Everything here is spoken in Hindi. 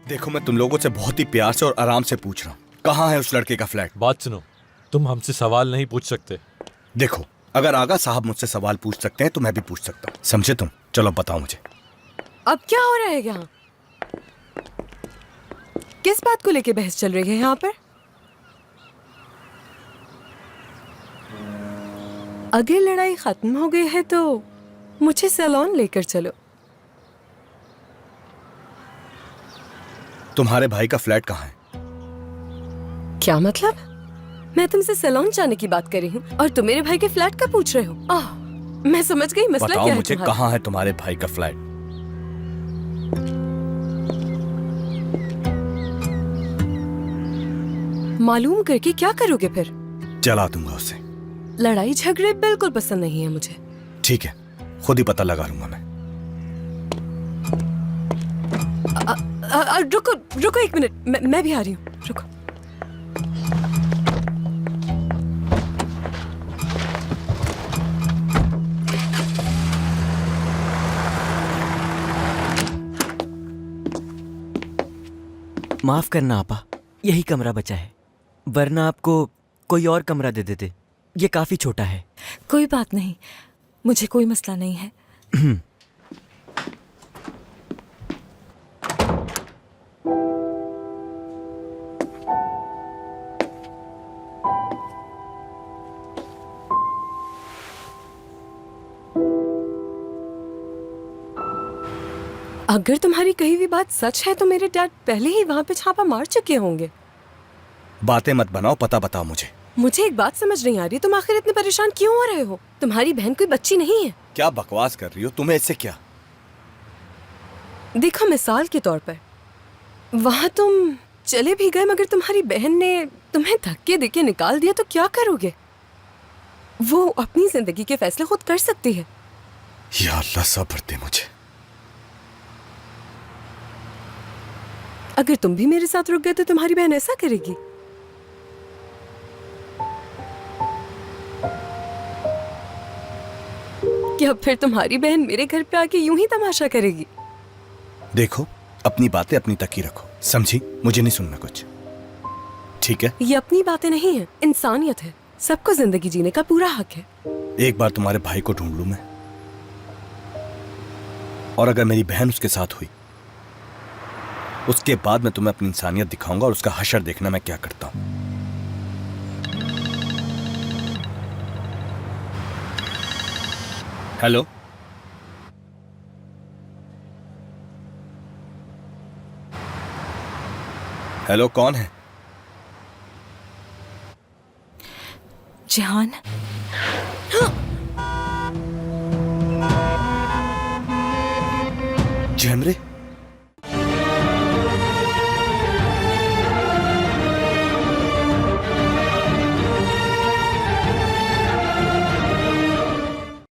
देखो, मैं तुम लोगों से बहुत ही प्यार से और आराम से पूछ रहा हूँ, कहाँ है उस लड़के का फ्लैट? बात सुनो, तुम हमसे सवाल नहीं पूछ सकते। देखो, अगर आगा साहब मुझसे सवाल पूछ सकते हैं तो मैं भी पूछ सकता हूँ, समझे तुम? चलो बताओ मुझे। अब क्या हो रहा है यहाँ? किस बात को लेके बहस चल रही है यहाँ पर? अगर लड़ाई खत्म हो गई है तो मुझे सैलून लेकर चलो। तुम्हारे भाई का फ्लैट कहाँ है? क्या मतलब? मैं तुमसे सैलून जाने की बात कर रही हूँ और तुम मेरे भाई के फ्लैट का पूछ रहे हो? मैं समझ गई मसला बताओ क्या है मुझे, तुम्हारा? कहाँ है तुम्हारे भाई का फ्लैट? मालूम करके क्या करोगे फिर? जला दूंगा उसे। लड़ाई झगड़े बिल्कुल पसंद नहीं है मुझे। ठीक है, खुद ही पता लगा लूंगा मैं। रुको रुको एक मिनट, मैं भी आ रही हूँ, रुको। माफ करना आपा, यही कमरा बचा है, वरना आपको कोई और कमरा दे देते। ये काफी छोटा है। कोई बात नहीं, मुझे कोई मसला नहीं है। अगर तुम्हारी कही हुई बात सच है तो मेरे डैड पहले ही वहां पे छापा मार चुके होंगे। बातें मत बनाओ, पता बताओ मुझे। मुझे एक बात समझ नहीं आ रही, तुम आखिर इतने परेशान क्यों हो रहे हो? तुम्हारी बहन कोई बच्ची नहीं है। क्या बकवास कर रही हो? तुम्हें इससे क्या? देखो, मिसाल के तौर पर वहां तुम चले भी गए मगर तुम्हारी बहन ने तुम्हें धक्के देके निकाल दिया तो क्या करोगे? वो अपनी जिंदगी के फैसले खुद कर सकती है। या अल्लाह, सब्र दे मुझे। अगर तुम भी मेरे साथ रुक गए तो तुम्हारी बहन ऐसा करेगी? क्या फिर तुम्हारी बहन मेरे घर पे आके यूं ही तमाशा करेगी? देखो, अपनी बातें अपनी तक ही रखो, समझी? मुझे नहीं सुनना कुछ, ठीक है? ये अपनी बातें नहीं है, इंसानियत है। सबको जिंदगी जीने का पूरा हक है। एक बार तुम्हारे भाई को ढूंढ लूं मैं, और अगर मेरी बहन उसके साथ हुई उसके बाद मैं तुम्हें अपनी इंसानियत दिखाऊंगा और उसका हशर देखना मैं क्या करता हूं। हेलो, हेलो, कौन है? जिहान, जहमरे,